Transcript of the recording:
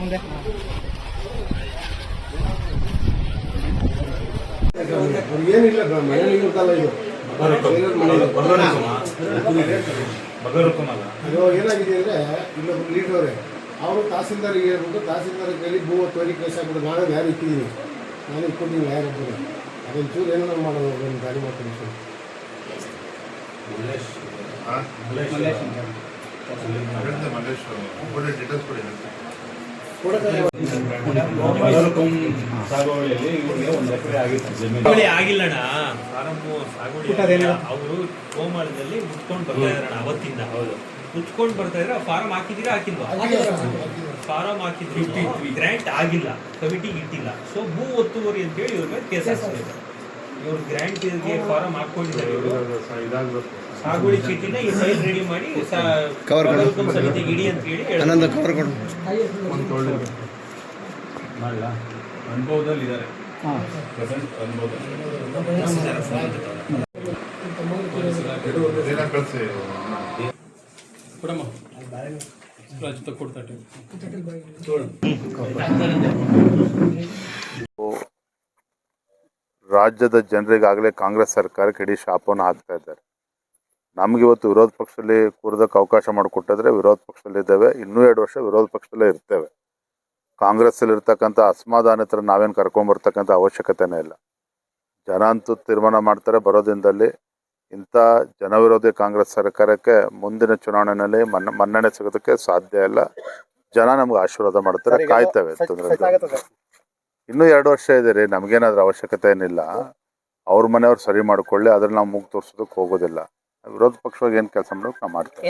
ಮುಂದೆ ಏನಿಲ್ಲ ಮನೇಲಿ ಇರುತ್ತಲ್ಲ ಇದು ಅದು ಏನಾಗಿದೆ ಅಂದರೆ ಇಲ್ಲೊಬ್ರು ಲೀಡ್ರವ್ರೆ ಅವರು ತಹಸೀಲ್ದಾರಿಗೆ ಹೇಳ್ಬಿಟ್ಟು ತಹಸೀಲ್ದಾರ್ ಕೈಲಿ ಭೂ ಒತ್ತುವರಿ ಕೇಸ್ ಹಾಕ್ಬಿಟ್ಟು ನಾನು ಯಾರು ಇಟ್ಟಿದ್ದೀನಿ ನಾನು ಇಟ್ಕೊಂಡಿದ್ದೀನಿ ಯಾರೊಬ್ಬರು ಅದೊಂಚೂರು ಏನೋ ಮಾಡೋದು ಒಂದು ಗಾಡಿ ಮಾಡ್ತೀನಿ ಆಗಿಲ್ಲಣ್ಣ ಅವರು ಕೋಮಾಳದಲ್ಲಿ ಮುಚ್ಕೊಂಡು ಬರ್ತಾ ಇದಾರಣ ಅವತ್ತಿಂದ. ಹೌದು, ಮುಚ್ಕೊಂಡು ಬರ್ತಾ ಇದ್ರೆ ಫಾರಂ ಹಾಕಿದಿರಾ ಹಾಕಿಲ್ವಾ? ಫಾರಂ ಹಾಕಿದ್ರು, ಗ್ರಾಂಟ್ ಆಗಿಲ್ಲ, ಕಮಿಟಿಗೆ ಇಟ್ಟಿಲ್ಲ. ಸೊ ಭೂ ಒತ್ತುವರಿ ಅಂತ ಹೇಳಿ ಇವ್ರ ಮೇಲೆ ಕೇಸ್ ಹಾಕ್ಸ್ಬೇಕು. ಇವ್ರು ಗ್ರಾಂಟ್ ಫಾರಂ ಹಾಕೊಂಡಿದ್ದಾರೆ. ಇವರು ಸಾಗುವಳಿ ಚೀಟಿನ ಈ ಫೈಲ್ ರೆಡಿ ಮಾಡಿ ಸಮಿತಿಗೆ ಇಡಿ ಅಂತ ಹೇಳಿ ಅನುಭವದಲ್ಲಿ ಇದ್ದಾರೆ. ರಾಜ್ಯದ ಜನರಿಗಾಗಲೇ ಕಾಂಗ್ರೆಸ್ ಸರ್ಕಾರಕ್ಕೆ ಇಡೀ ಶಾಪವನ್ನು ಹಾಕ್ತಾ ಇದ್ದಾರೆ. ನಮ್ಗೆ ಇವತ್ತು ವಿರೋಧ ಪಕ್ಷದಲ್ಲಿ ಕೂರೋದಕ್ಕೆ ಅವಕಾಶ ಮಾಡಿಕೊಟ್ಟಿದ್ರೆ ವಿರೋಧ ಪಕ್ಷದಲ್ಲಿದ್ದೇವೆ, ಇನ್ನೂ 2 ವರ್ಷ ವಿರೋಧ ಪಕ್ಷದಲ್ಲೇ ಇರ್ತೇವೆ. ಕಾಂಗ್ರೆಸ್ಸಲ್ಲಿ ಇರ್ತಕ್ಕಂಥ ಅಸಮಾಧಾನಿತರ ನಾವೇನು ಕರ್ಕೊಂಬರ್ತಕ್ಕಂಥ ಅವಶ್ಯಕತೆನೇ ಇಲ್ಲ. ಜನ ಅಂತೂ ತೀರ್ಮಾನ ಮಾಡ್ತಾರೆ. ಬರೋದಿನದಲ್ಲಿ ಇಂಥ ಜನವಿರೋಧಿ ಕಾಂಗ್ರೆಸ್ ಸರ್ಕಾರಕ್ಕೆ ಮುಂದಿನ ಚುನಾವಣೆಯಲ್ಲಿ ಮನ್ನಣೆ ಸಿಗೋದಕ್ಕೆ ಸಾಧ್ಯ ಇಲ್ಲ. ಜನ ನಮ್ಗೆ ಆಶೀರ್ವಾದ ಮಾಡ್ತಾರೆ, ಕಾಯ್ತೇವೆ. ಇನ್ನೂ 2 ವರ್ಷ ಇದೆ ರೀ, ನಮಗೇನಾದ್ರೂ ಅವಶ್ಯಕತೆ ಏನಿಲ್ಲ. ಅವ್ರ ಮನೆಯವ್ರು ಸರಿ ಮಾಡ್ಕೊಳ್ಳಿ, ಅದ್ರಲ್ಲಿ ನಾವು ಮೂಗು ತೋರಿಸೋದಕ್ಕೆ ಹೋಗೋದಿಲ್ಲ. ವಿರೋಧ ಪಕ್ಷವಾಗಿ ಏನು ಕೆಲಸ ಮಾಡೋಕೆ ನಾವು ಮಾಡ್ತೇವೆ.